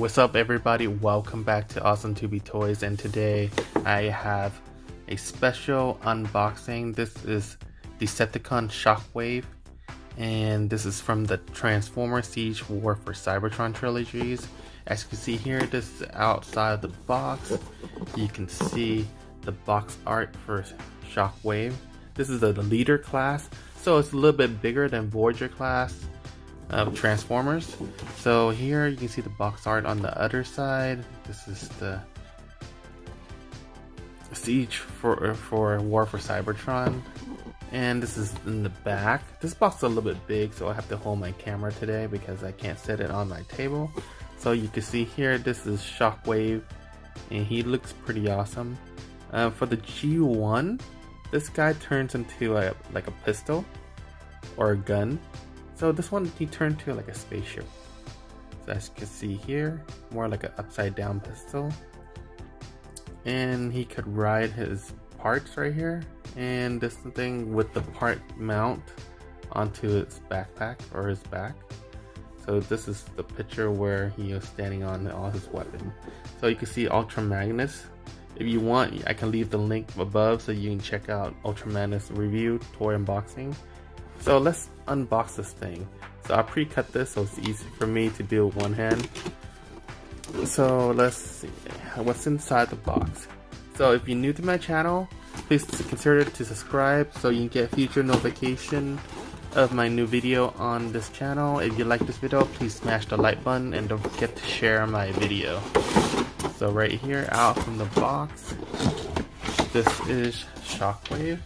What's up everybody, welcome back to AwesomeTubees Toys, and today I have a special unboxing. This is Decepticon Shockwave, and this is from the Transformers Siege War for Cybertron trilogies. As you can see here, this is outside of the box. You can see the box art for Shockwave. This is the leader class, so it's a little bit bigger than Voyager class of Transformers. So here you can see the box art on the other side. This is the Siege for War for Cybertron, and this is in the back. This box is a little bit big, so I have to hold my camera today because I can't set it on my table. So you can see here, this is Shockwave, and he looks pretty awesome. For the G1, this guy turns into like a pistol or a gun. So this one, he turned to like a spaceship. So as you can see here, more like an upside down pistol. And he could ride his parts right here. And this thing with the part mount onto his backpack or his back. So this is the picture where he is standing on all his weapons. So you can see Ultra Magnus. If you want, I can leave the link above so you can check out Ultra Magnus review, toy unboxing. So let's unbox this thing. So I pre-cut this so it's easy for me to do with one hand. So let's see what's inside the box. So if you're new to my channel, please consider to subscribe so you can get future notification of my new video on this channel. If you like this video, please smash the like button and don't forget to share my video. So right here, out from the box, this is Shockwave.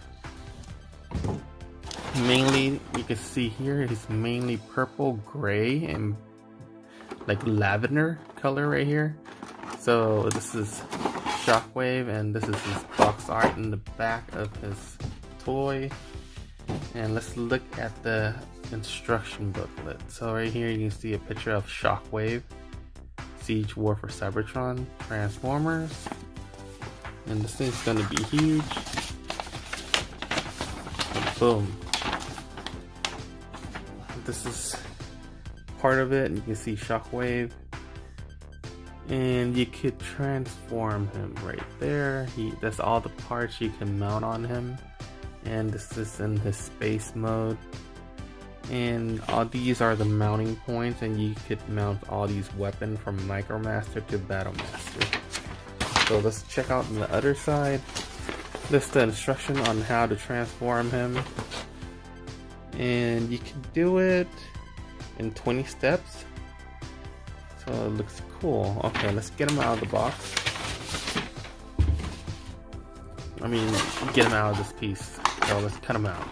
Mainly, you can see here, it's mainly purple, gray, and like lavender color right here. So this is Shockwave, and this is his box art in the back of his toy. And let's look at the instruction booklet. So right here you can see a picture of Shockwave, Siege War for Cybertron, Transformers, and this thing's gonna be huge. And boom. This is part of it, and you can see Shockwave, and you could transform him right there. That's all the parts you can mount on him, and this is in his space mode, and all these are the mounting points, and you could mount all these weapons from Micromaster to Battlemaster. So let's check out on the other side. This is the instruction on how to transform him. And you can do it in 20 steps. So it looks cool. Okay, let's get him out of the box. I mean, get him out of this piece. So let's cut him out.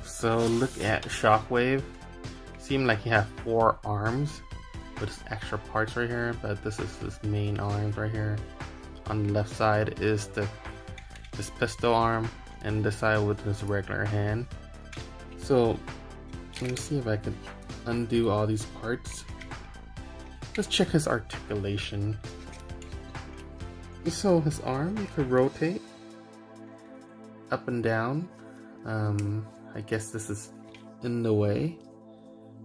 So look at Shockwave. Seemed like he had 4 arms with his extra parts right here, but this is his main arms right here. On the left side is this pistol arm, and this side with his regular hand. So let me see if I can undo all these parts. Let's check his articulation. So his arm, you could rotate up and down. I guess this is in the way,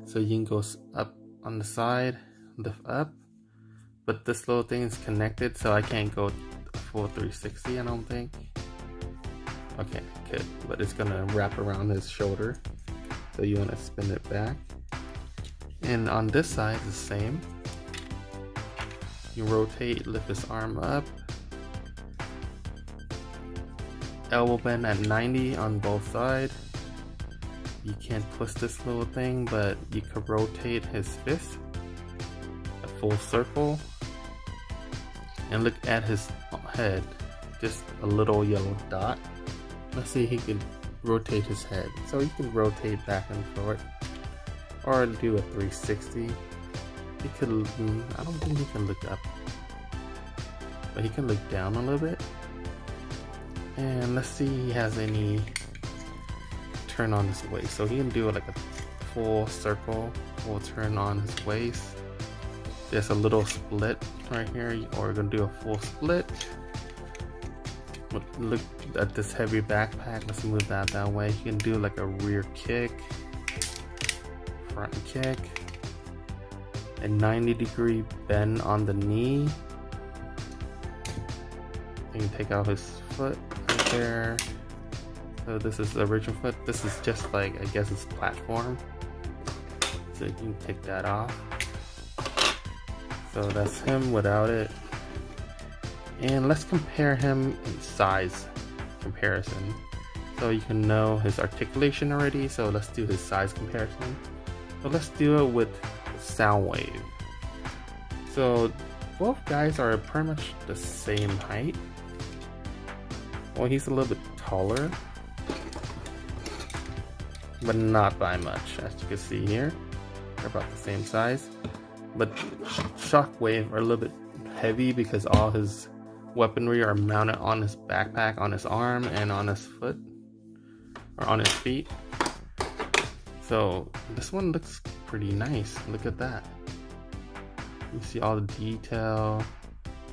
so you can go up on the side, lift up, but this little thing is connected, so I can't go full 360, I don't think. Okay, good, but it's gonna wrap around his shoulder, so you want to spin it back. And on this side, the same. You rotate, lift his arm up, elbow bend at 90 on both sides. You can't twist this little thing, but you could rotate his fist a full circle, and look at his head, just a little yellow dot. Let's see if he can rotate his head. So you can rotate back and forth, or do a 360. He could, I don't think he can look up. but he can look down a little bit. And let's see he has any turn on his waist. So he can do like a full circle, full turn on his waist. There's a little split right here, or we're gonna do a full split. Look at this heavy backpack. Let's move that way. He can do like a rear kick, front kick, a 90-degree bend on the knee. You can take out his foot right there. So this is the original foot. This is just like, I guess it's platform. So you can take that off. So that's him without it. And let's compare him in size comparison. So you can know his articulation already. So let's do his size comparison. So let's do it with Soundwave. So both guys are pretty much the same height. Well, he's a little bit taller, but not by much. As you can see here, they're about the same size. But Shockwave are a little bit heavy because all his weaponry are mounted on his backpack, on his arm, and on his foot, or on his feet. So this one looks pretty nice. Look at that. You see all the detail.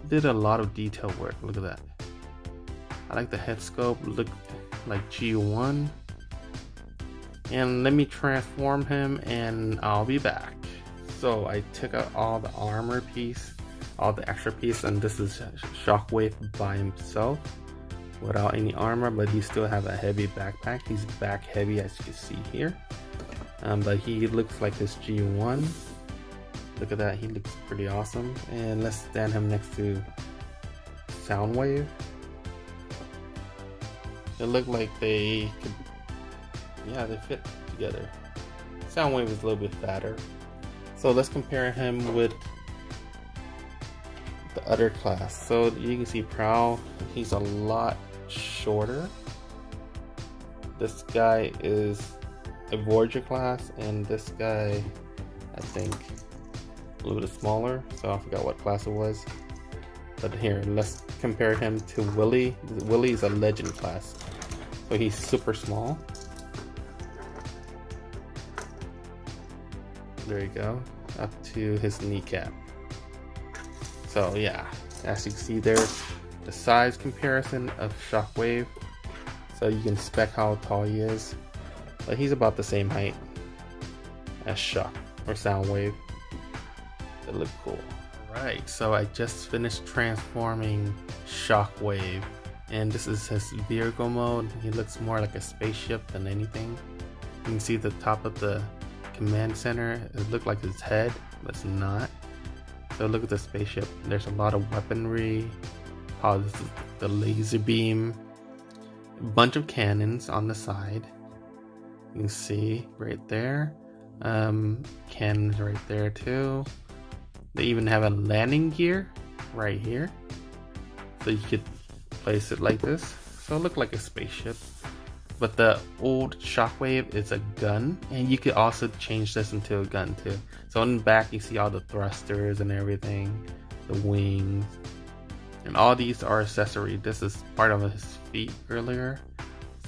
Did a lot of detail work. Look at that. I like the head sculpt. Look like G1. And let me transform him and I'll be back. So I took out all the armor piece, all the extra piece, and this is Shockwave by himself without any armor, but he still have a heavy backpack. He's back heavy, as you can see here. But he looks like his G1. Look at that, he looks pretty awesome. And let's stand him next to Soundwave. It looked like they could, yeah, they fit together. Soundwave is a little bit fatter. So let's compare him with the other class. So you can see Prowl, he's a lot shorter. This guy is a Voyager class, and this guy, I think, a little bit smaller. So I forgot what class it was. But here, let's compare him to Willie. Willie is a Legend class, so he's super small. There you go, up to his kneecap. So yeah, as you can see there's the size comparison of Shockwave. So you can spec how tall he is. But he's about the same height as Shock or Soundwave. They look cool. Alright, so I just finished transforming Shockwave. And this is his vehicle mode. He looks more like a spaceship than anything. You can see the top of the command center. It looked like his head, but it's not. So look at the spaceship. There's a lot of weaponry. Oh, this is the laser beam. A bunch of cannons on the side. You can see right there. Cannons right there too. They even have a landing gear right here. So you could place it like this. So it looked like a spaceship. But the old Shockwave is a gun, and you could also change this into a gun too. So in the back you see all the thrusters and everything, the wings, and all these are accessory. This is part of his feet earlier.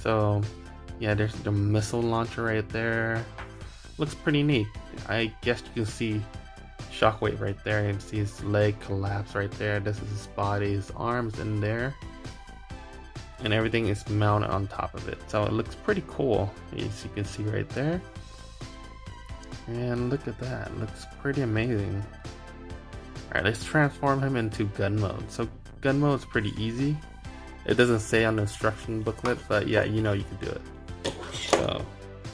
So yeah, there's the missile launcher right there. Looks pretty neat. I guess you can see Shockwave right there. You can see his leg collapse right there. This is his body, his arms in there. And everything is mounted on top of it. So it looks pretty cool, as you can see right there. And look at that, it looks pretty amazing. Alright, let's transform him into gun mode. So gun mode is pretty easy. It doesn't say on the instruction booklet, but yeah, you know you can do it. So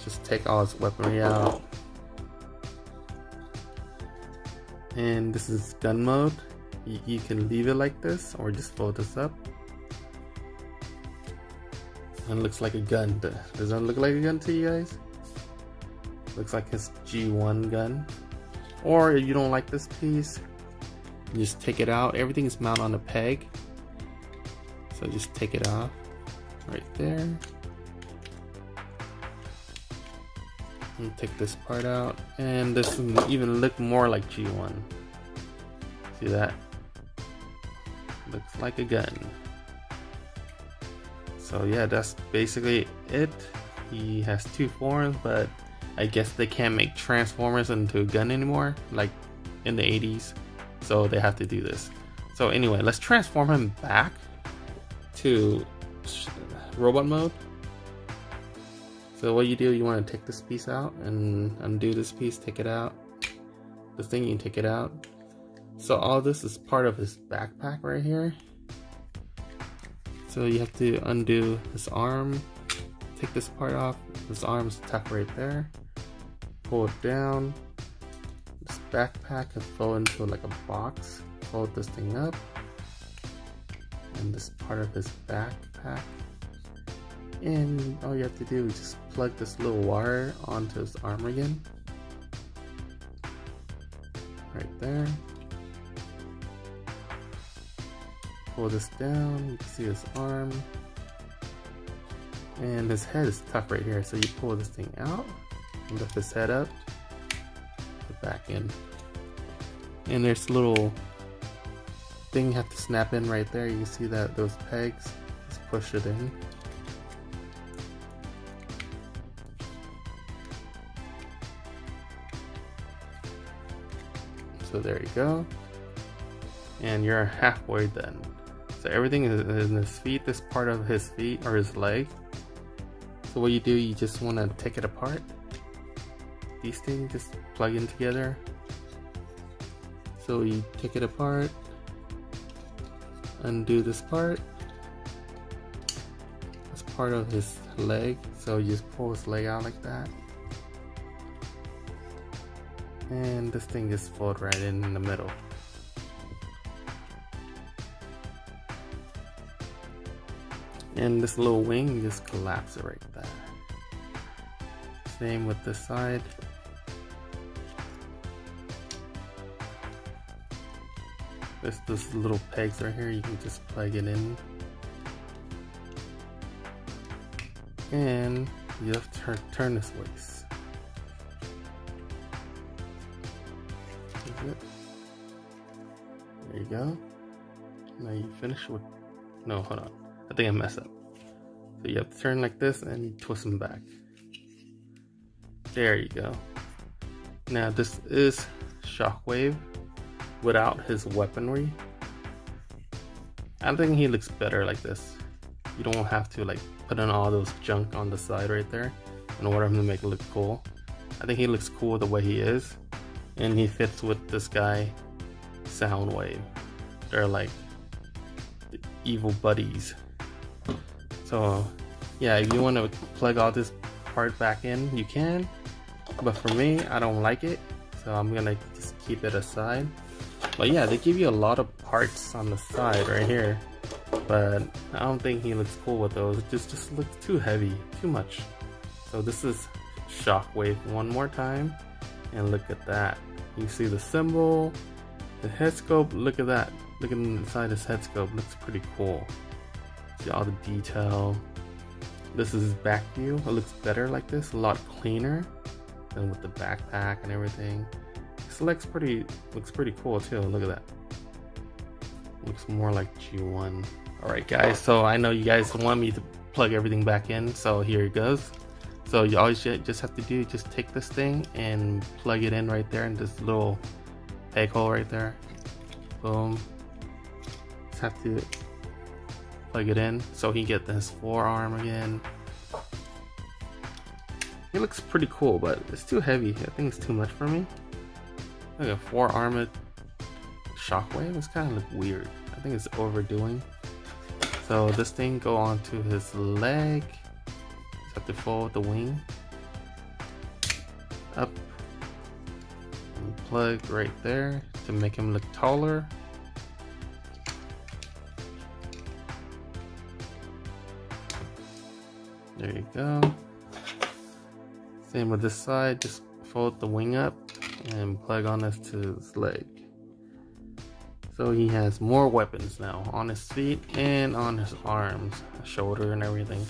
just take all his weaponry out. And this is gun mode. You can leave it like this or just fold this up. And it looks like a gun. Does that look like a gun to you guys? Looks like his G1 gun. Or if you don't like this piece, you just take it out. Everything is mounted on a peg. So just take it off right there. And take this part out. And this will even look more like G1. See that? looks like a gun. So yeah, that's basically it. He has two forms, but I guess they can't make Transformers into a gun anymore, like in the 80s. So they have to do this. So anyway, let's transform him back to robot mode. So what you do, you want to take this piece out and undo this piece, take it out. This thing, you can take it out. So all this is part of his backpack right here. So you have to undo this arm, take this part off. This arm's tucked right there. Pull it down. This backpack can fall into like a box. Fold this thing up. And this part of his backpack. And all you have to do is just plug this little wire onto his arm again. Right there. Pull this down, you can see his arm. And his head is tucked right here, so you pull this thing out, and lift his head up, put it back in. And there's a little thing you have to snap in right there. You can see that those pegs, just push it in. So there you go. And you're halfway done. So everything is in his feet, this part of his feet or his leg. So what you do, you just want to take it apart. These things just plug in together. So you take it apart, undo this part. That's part of his leg. So you just pull his leg out like that. And this thing just folds right in the middle. And this little wing, just collapse it right there. Same with this side. There's this little pegs right here, you can just plug it in. And you have to turn this waist. There you go. Now you finish with, no, hold on. I think I messed up. So you have to turn like this and you twist them back. There you go. Now this is Shockwave without his weaponry. I think he looks better like this. You don't have to like put in all those junk on the side right there in order to make it look cool. I think he looks cool the way he is. And he fits with this guy, Soundwave. They're like the evil buddies. So yeah, if you want to plug all this part back in, you can. But for me, I don't like it. So I'm gonna just keep it aside. But yeah, they give you a lot of parts on the side right here. But I don't think he looks cool with those. It just looks too heavy, too much. So this is Shockwave one more time. And look at that. You see the symbol, the head scope, look at that. Look inside his head scope, looks pretty cool. See all the detail. This is his back view. It looks better like this, a lot cleaner than with the backpack and everything. This looks pretty cool too. Look at that. Looks more like G1. Alright guys, so I know you guys want me to plug everything back in, so here it goes. So you always just have to do, just take this thing and plug it in right there in this little peg hole right there. Boom. Just have to plug it in so he get his forearm again. It looks pretty cool, but it's too heavy. I think it's too much for me. Like a four-armed Shockwave, it's kind of look weird. I think it's overdoing. So this thing go onto his leg. Just have to fold the wing up and plug right there to make him look taller. There you go. Same with this side, just fold the wing up and plug on this to his leg. So he has more weapons now on his feet and on his arms, shoulder and everything.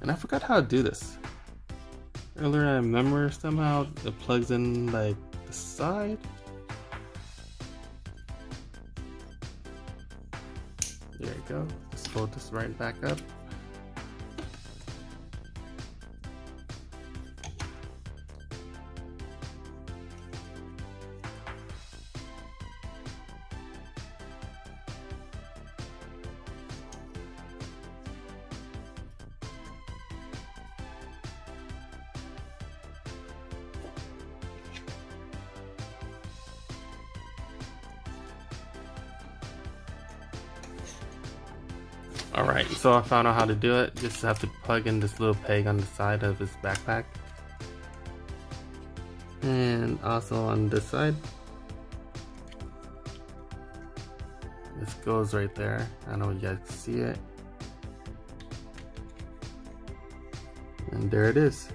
And I forgot how to do this. Earlier I remember somehow it plugs in like the side. we go. Just fold this right back up. Alright, so I found out how to do it. Just have to plug in this little peg on the side of his backpack. And also on this side. This goes right there. I don't know if you guys can see it. And there it is.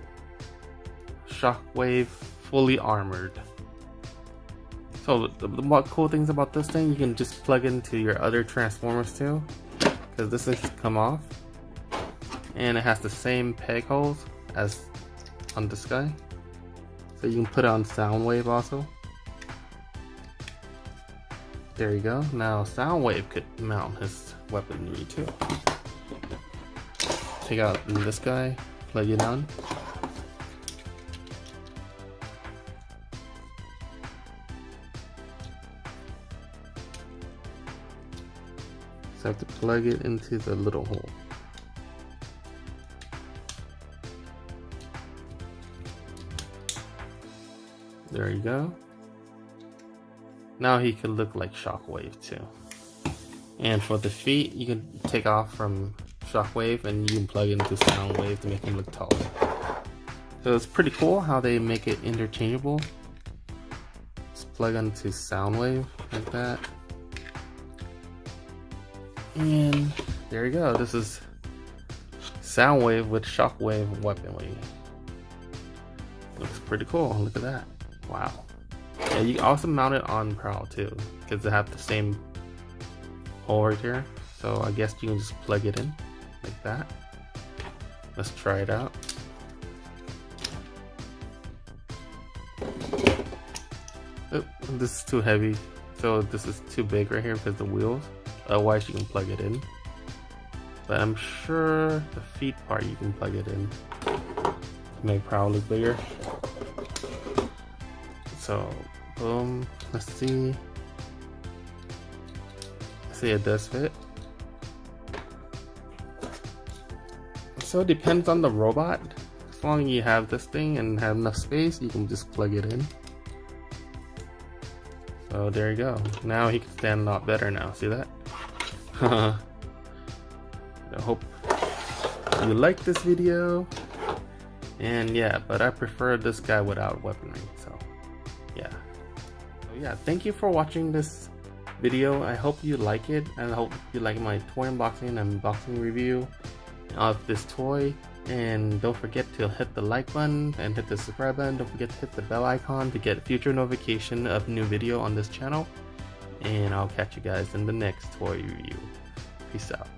Shockwave fully armored. So the cool things about this thing, you can just plug into your other transformers too. Because this thing's come off, and it has the same peg holes as on this guy, so you can put it on Soundwave also. There you go. Now Soundwave could mount his weaponry too. Take out this guy, plug it on. So I have to plug it into the little hole. There you go. Now he could look like Shockwave too. And for the feet, you can take off from Shockwave and you can plug into Soundwave to make him look taller. So it's pretty cool how they make it interchangeable. Just plug into Soundwave like that. And there you go. This is Soundwave with Shockwave weaponry. Looks pretty cool. Look at that. Wow. Yeah, you can also mount it on Prowl too, because they have the same hole right here. So I guess you can just plug it in like that. Let's try it out. Oh, this is too heavy. So this is too big right here because the wheels. Otherwise you can plug it in. But I'm sure the feet part you can plug it in to make Prowl look bigger. So boom, let's see. See, it does fit. So it depends on the robot. As long as you have this thing and have enough space, you can just plug it in. So there you go. Now he can stand a lot better now. See that? I hope you like this video. And yeah, but I prefer this guy without weaponry. So yeah. So yeah, thank you for watching this video. I hope you like it, and I hope you like my toy unboxing and unboxing review of this toy. And don't forget to hit the like button and hit the subscribe button. Don't forget to hit the bell icon to get future notification of new video on this channel. And I'll catch you guys in the next toy review. Peace out.